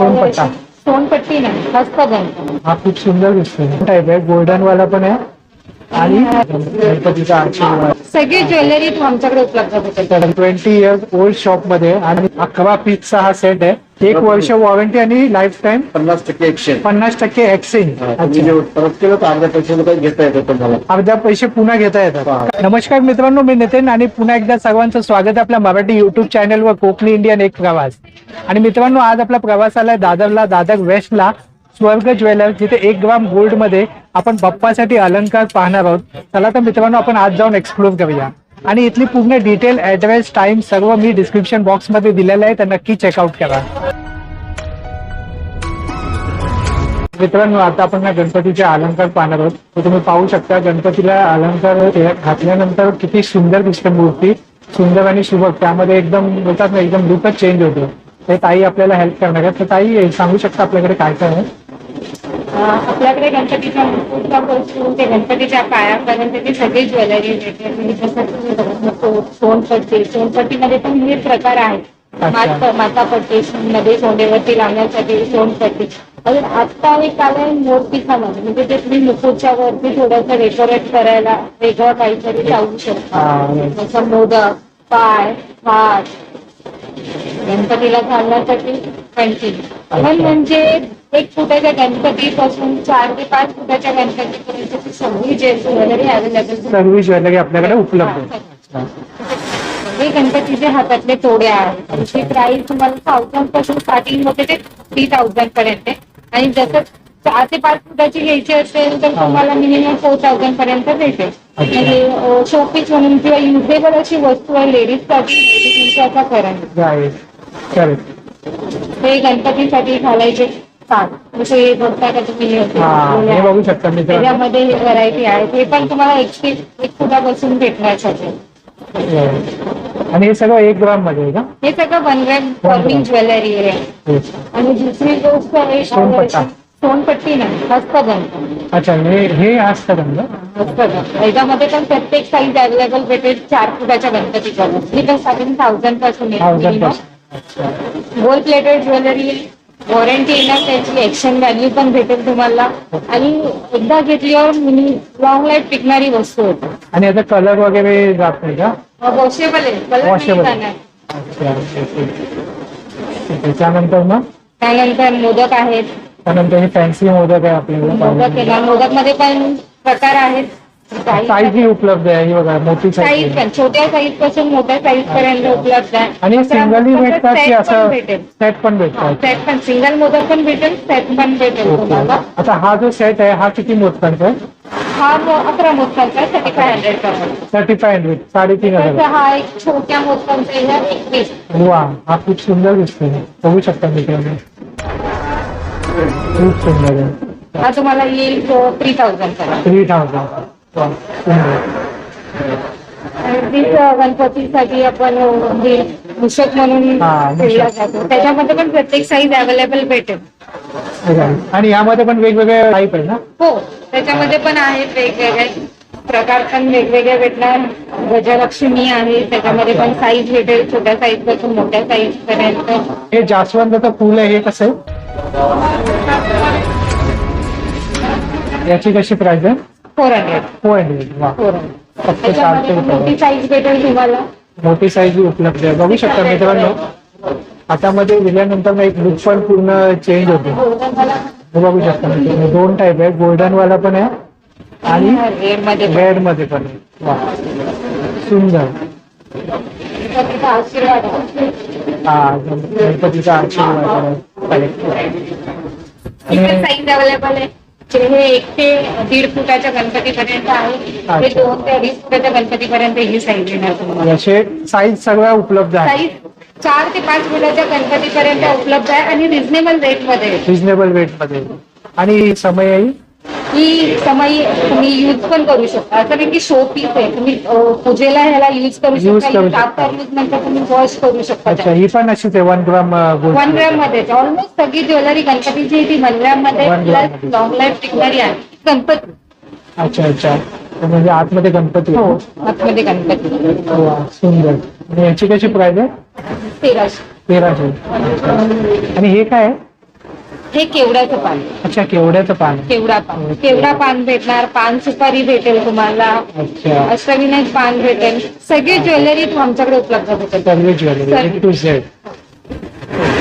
सोनपट्टा सोनपट्टी नाही, हस्तगंध. हा खूप सुंदर दिसतोय. टाईप आहे, गोल्डन वाला पण आहे आणि गणपतीचा आशीर्वाद. सगळी ज्वेलरी आमच्याकडे उपलब्ध होते. 20 इयर्स ओल्ड शॉप मध्ये आणि 11 पीसचा हा सेट आहे. 1 वर्ष वॉरंटी आणि लाईफ टाइम 50% एक्सचेंज. 50% एक्सचेंज. परत केलं तर अर्ध्या पैसे घेता येतं तुम्हाला. अर्ध्या पैसे पुन्हा घेता येतात. नमस्कार मित्रांनो, मी नितीन आणि पुन्हा एकदा सर्वांचं स्वागत आहे आपल्या मराठी युट्यूब चॅनलवर कोकणी इंडियन एक प्रवास. आणि मित्रांनो, आज आपला प्रवास आलाय दादरला, दादर वेस्टला स्वर्ग ज्वेलर्स, जिथे 1 ग्राम गोल्ड मध्ये आपण बाप्पासाठी अलंकार पाहणार आहोत. चला तर मित्रांनो, आपण आज जाऊन एक्सप्लोर करूया आणि इथली पूर्ण डिटेल, ऍड्रेस, टाइम सर्व मी डिस्क्रिप्शन बॉक्स मध्ये दिलेलं आहे, तर नक्की चेकआउट करा. मित्रांनो, आता आपण गणपतीचे अलंकार पाहणार आहोत. तर तुम्ही पाहू शकता गणपतीला अलंकार घातल्यानंतर किती सुंदर दिसते मूर्ती, सुंदर आणि सुबक. त्यामध्ये एकदम बोलतात ना, एकदम लुकच चेंज होतो. ते ताई आपल्याला हेल्प करणार आहेत. तर ताई, सांगू शकता आपल्याकडे काय काय आहे? आपल्याकडे गणपतीच्या मुकुटापासून ते गणपतीच्या पायापर्यंतची सगळी ज्वेलरी भेटते. जसं सोनपट्टीमध्ये पण विविध प्रकार आहेत. मातापट्टी मध्ये सोंडेवरती लावण्यासाठी सोनपट्टी. अजून आता एक आलंय मोरपिसा मध्ये, म्हणजे ते तुम्ही मुकुटच्या वरती थोडंसं डेकोरेट करायला वेगळं काहीतरी लावू शकता. जसं मोदक, पाय, हात, गणपतीला घालण्यासाठी पेंटिंग. म्हणजे 1 फुटाच्या गणपतीपासून 4 ते 5 फुटाच्या गणपतीपर्यंतची सगळी ज्वेलरी अवेलेबल. सर्व ज्वेलरी आपल्याकडे उपलब्ध आहे. हे गणपतीचे हातातले तोडे आहेत. त्याची प्राइस तुम्हाला 1000 पासून स्टार्टिंग होते ते 3000 पर्यंत. आणि जसं 4 ते 5 फुटाची घ्यायची असेल तर तुम्हाला मिनिमम 4000 पर्यंत भेटेल. म्हणजे शोपीस म्हणून किंवा युजेबल अशी वस्तू आहे लेडीज साठी त्याचा फरक. हे गणपतीसाठी घालायचे जसं हे बघता का तुम्ही, हे बघू शकता मित्रांनो, त्याच्यामध्ये व्हरायटी आहे. हे पण तुम्हाला 1 फुटापासून भेटणार सगळं. आणि हे सगळं 1 ग्राम मध्ये आहे का? हे सगळं 1 ग्राम फॉर्मिंग ज्वेलरी आहे. आणि दुसरी गोष्ट आहे सोनपट्टी नाही, हस्तगंध. अच्छा, हे हस्तगंध. याच्यामध्ये पण प्रत्येक साईज अवेलेबल भेटेल. 4 फुटाच्या गणपतीच्या पण 7000 पासून गोल्ड प्लेटेड ज्वेलरी. वॉरंटी येणार, त्याची एक्सचेंज व्हॅल्यू पण भेटेल तुम्हाला. आणि एकदा घेतल्यावर लॉंग लाईफ टिकणारी वस्तू होती. आणि आता कलर वगैरे जात नाही का? वॉशेबल आहे, कलर वॉशेबल. त्याच्यानंतर मग त्यानंतर मोदक आहेत. त्यानंतर हे फॅन्सी मोदक आहे आपल्याला. मोदक मध्ये पण प्रकार आहेत. साईज ही उपलब्ध आहे. ही बघा, मोठी साईज साईज पण छोट्या साईज पासून मोठ्या साईज पर्यंत उपलब्ध आहे. आणि सिंगलही भेटतात की असं भेटेल. सेट पण भेटतात? सेट पण, सिंगल मोदक पण भेटेल, सेट पण भेटेल तुम्हाला. आता हा जो सेट आहे हा किती मोदकांचा आहे? हा 11 मोदकांचा 3500 पर्यंत. 3500, 3500. हा एक छोट्या मोदकांचा आहे 1 पीस. वा, हा खूप सुंदर दिसतोय. बघू शकता मित्रांनो, खूप सुंदर आहे. हा तुम्हाला येईल 3000 पर्यंत. 3000. गणपतीसाठी आपण मूषक म्हणून ठेवला जातो. त्याच्यामध्ये पण प्रत्येक साईज अवेलेबल भेटेल. आणि यामध्ये पण वेगवेगळे टाईप आहे ना? हो, त्याच्यामध्ये पण आहेत वेगवेगळे प्रकार, पण वेगवेगळे भेटणार. गजलक्ष्मी आहे, त्याच्यामध्ये पण साईज भेटेल, छोट्या साईज पासून मोठ्या साईज पर्यंत. हे जास्वंदाचं फुल आहे, हे कसं आहे? याची कशी प्राइस आहे? 400. 400. वा, फक्त 400 मोठी रुपये. साईज भेटेल तुम्हाला. मोठी साईज उपलब्ध आहे. बघू शकता मित्रांनो, हातामध्ये दिल्यानंतर एक लुक पण पूर्ण चेंज होते. हे बघू शकता मित्रांनो, 2 टाईप आहे, गोल्डन वाला पण आहे आणि रेड मध्ये पण आहे. वा, सुंदर. हा, गणपतीचा आशीर्वाद. साईज अवेलेबल आहे. हे 1 ते 1.5 फुटाच्या गणपतीपर्यंत आहे. हे 2 ते 2.5 फुटाच्या गणपतीपर्यंत ही साईज येणार तुम्हाला. असे साईज सगळ्या उपलब्ध आहे. साईज 4 ते 5 फुटाच्या गणपतीपर्यंत उपलब्ध आहे आणि रिझनेबल रेट मध्ये. रिझनेबल रेट मध्ये. आणि समयही ही समय तुम्ही युज पण करू शकता. असं नाही की शो पीस आहे, तुम्ही पूजेला ह्याला युज करू शकता. आफ्टर यूज नंतर तुम्ही वॉश करू शकता. अच्छा, ही पण अशीच आहे 1 ग्राम. 1 ग्राम मध्ये ऑलमोस्ट सगळी ज्वेलरी गणपतीची ती 1 ग्राम मध्ये प्लस लॉंग लाईफ टिकणारी आहे. गणपती. अच्छा अच्छा, म्हणजे आतमध्ये गणपती. हो, आतमध्ये गणपती. वा, सुंदर. आणि याची कशी प्राइस आहे? 1300. 1300. आणि हे काय आहे? हे केवड्याचं पान, अच्छा, केवड्याचं पान. केवडा पान भेटणार, पान सुपारी भेटेल तुम्हाला, अच्छा, अष्टविनायक पान भेटेल, सगळी ज्वेलरी आमच्याकडे उपलब्ध भेटेल. सर्व ज्वेलरी सर्व. A to Z. A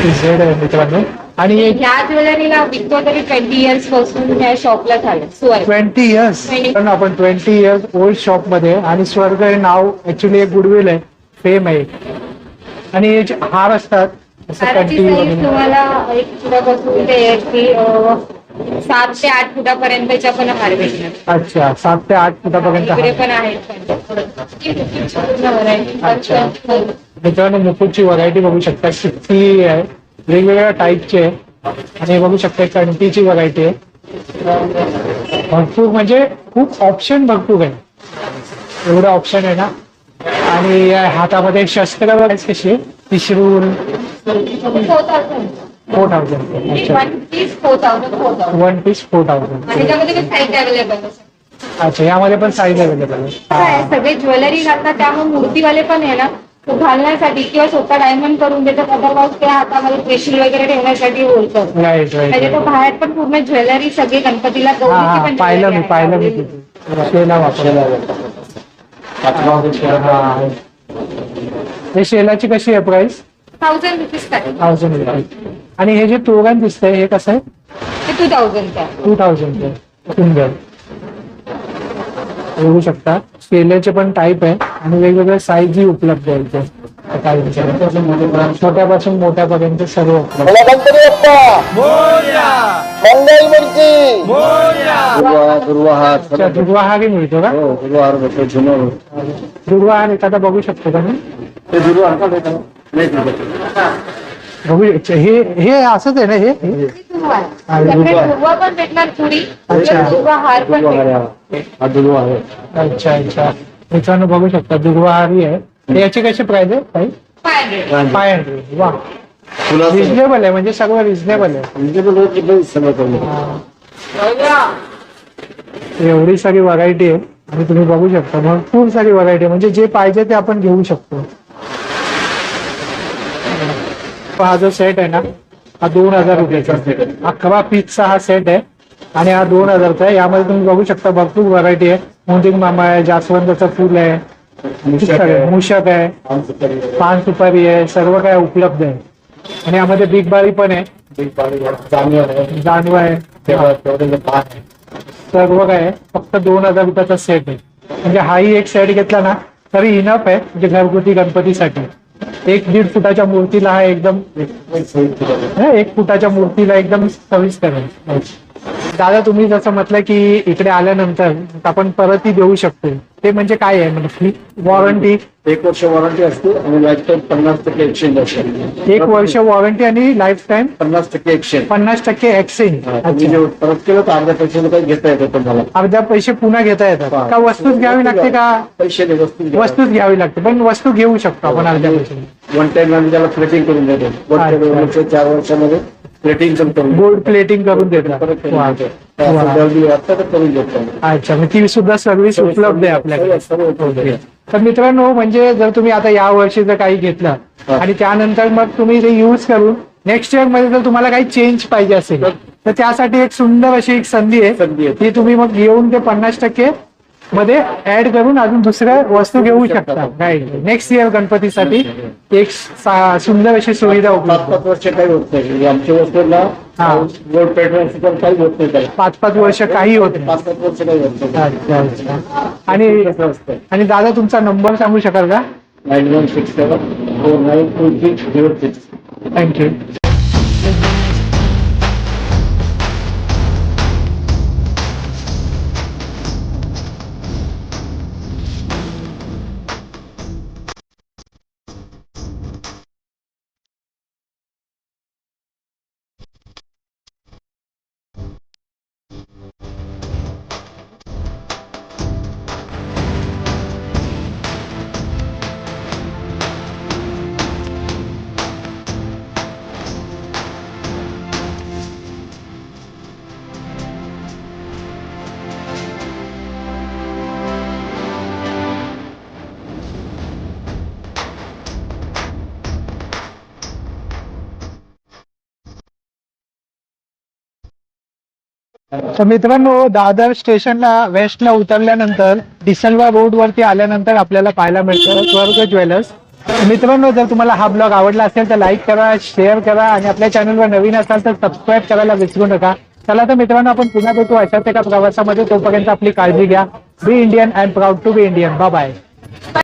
to Z आहे मित्रांनो. आणि ह्या ज्वेलरीला विकतो तरी 20 इयर्स पासून ह्या शॉपला झालं. 20 इयर्स, पण आपण 20 इयर्स ओल्ड शॉप मध्ये, आणि स्वर्ग हे नाव ऍक्च्युली एक गुडविल आहे, फेम आहे. आणि हे जे हार असतात असं हाराची कंटिन्यू साईज तुम्हाला 1 फुटापासून ते 7 ते 8 फुटापर्यंतच्या पण हार भेटणार. अच्छा, 7 ते 8 फुटापर्यंत इकडे हार. पण आहेत पूर्ण variety. अच्छा. मित्रांनो, मुकुटची व्हरायटी बघू शकता, किती आहे, वेगवेगळ्या टाईपचे आहे. आणि हे बघू शकता, कंटीची व्हरायटी आहे. भरपूर म्हणजे खूप ऑप्शन भरपूर आहे, एवढं ऑप्शन आहे ना. आणि या हातामध्ये शस्त्र वगैरे कशी आहे, त्रिशूल. 4,000. 4,000. अच्छा, 1 piece 4,000. 1 पीस 4,000. आणि त्यामध्ये पण साईज अवेलेबल आहे. अच्छा, यामध्ये पण साईज अवेलेबल आहे. काय सगळे ज्वेलरी घालतात, त्यामुळे मूर्तीवाले पण आहे ना, तो घालण्यासाठी किंवा स्वतः डायमंड करून देतात, अदरवाईज त्या हातामध्ये त्रिशूल वगैरे ठेवण्यासाठी बोलतात. राईट म्हणजे तो राईट. बाहेर पण पूर्ण ज्वेलरी सगळी गणपतीला हा गौरीची हा, पण पाहिलं मी jewelry आहे. तिथे शेला वापरला. हा. हे शेलाची कशी आहे प्राइस? 1,000 rupees starting. 1,000 रुपये. आणि हे जे तोरण दिसतंय हे कसं आहे? ते 2,000 चा. 2,000 सुंदर. बघू शकता, शेल्याचे पण टाईप आहे आणि वेगवेगळ्या साईजही उपलब्ध आहे इथे. छोट्यापासून मोठ्यापर्यंत सर्व उपलब्ध. दुर्वाहार अच्छा, दुर्वाहारही मिळतो का? हो, दुर्वाहार भेटतो, झुमर. दुर्वाहार एखादा बघू शकतो का मी? ते दुर्वाहार का भेटतो? नाही भेटत. बघू. अच्छा, हे असंच आहे ना हे? दुर्वा पण भेटणार चुडी, अच्छा. दुर्वा हार पण दुर्वाहार भेटणार. आहे हा. हा दुर्वाहार आहे. अच्छा अच्छा, मित्रांनो बघू शकता, दुर्वाहारी आहे. याची कशी प्राइस आहे ताई? 500. 500. वा, फुलाचं रिजनेबल आहे, म्हणजे सगळं रिजनेबल आहे. म्हणजे तो रोज किती सगळं करून. एवढी सारी व्हरायटी आहे आणि तुम्ही बघू शकता भरपूर सारी व्हरायटी आहे, म्हणजे जे पाहिजे ते आपण घेऊ शकतो. हा जो सेट आहे ना, हा 2,000 रुपयाचा 11 पीसचा हा सेट आहे आणि हा 2,000चा आहे. यामध्ये तुम्ही बघू शकता भरपूर व्हरायटी आहे. मोंदिंग मामा आहे, जास्वंदाचं फुल आहे, मूषक आहे, पान सुपारी आहे, सर्व काय उपलब्ध आहे. आणि यामध्ये बिग बारी पण आहे, जानवा आहे, सर्व काय आहे. फक्त 2,000 रुपयाचा सेट आहे. म्हणजे हाही एक सेट घेतला ना तरी इनफ आहे, म्हणजे घरगुती गणपतीसाठी. 1-1.5 फुटाच्या मूर्तीला हा एकदम, 1 फुटाच्या मूर्तीला एकदम सविस्तर आहे. दादा, तुम्ही जसं म्हटलं की इकडे आल्यानंतर आपण परतही देऊ शकतो, ते म्हणजे काय आहे? म्हणजे वॉरंटी 1 वर्ष वॉरंटी असते आणि लाईफ टाईम 50% एक्सचेंज असते. 1 वर्ष वॉरंटी आणि लाईफ टाईम 50% एक्सचेंज. 50% एक्सचेंज. तुम्ही जे परत केलं तर अर्ध्या पैशाला काही घेता येतं तुम्हाला. अर्ध्या पैसे पुन्हा घेता येतात का? वस्तूच घ्यावी लागते का? पैसे नाही, वस्तू वस्तूच घ्यावी लागते, पण वस्तू घेऊ शकतो आपण अर्ध्या पैसे. 1 टाइम आम्ही त्याला प्लेटिंग करून देतो. 4 वर्षामध्ये प्लेटिंग करून गोल्ड प्लेटिंग करून देतात. वा. करून देतो. अच्छा, मग ती सुद्धा सर्व्हिस उपलब्ध आहे आपल्याकडे. तर मित्रांनो, म्हणजे जर तुम्ही आता या वर्षी जर काही घेतलं आणि त्यानंतर मग तुम्ही ते युज करून नेक्स्ट इयर मध्ये जर तुम्हाला काही चेंज पाहिजे असेल तर त्यासाठी एक सुंदर अशी एक संधी आहे की तुम्ही मग घेऊन ते 50% मध्ये ऍड करून अजून दुसऱ्या वस्तू घेऊ शकता. राईट. नेक्स्ट इयर गणपतीसाठी एक सुंदर अशी सुविधा उपलब्ध. 5-5 वर्ष काही होत नाही आमच्या वस्तूला. गोल्ड पेट्रोल पण काही होत नाही त्याला. 5-5 वर्ष काही होत नाही. 5-7 वर्ष काही होत नाही. अच्छा अच्छा. आणि दादा, तुमचा नंबर सांगू शकाल का? 9167492606. थँक्यू. तर मित्रांनो, दादर स्टेशनला वेस्टला उतरल्यानंतर डिसलवा रोड वरती आल्यानंतर आपल्याला पाहायला मिळतं स्वर्ग ज्वेलर्स. मित्रांनो, जर तुम्हाला हा ब्लॉग आवडला असेल तर लाईक करा, शेअर करा आणि आपल्या चॅनलवर नवीन असाल तर सबस्क्राईब करायला विसरू नका. चला तर मित्रांनो, आपण पुन्हा भेटू अशाच एका प्रवासामध्ये. तोपर्यंत आपली काळजी घ्या. Be Indian and proud to be Indian. Bye bye.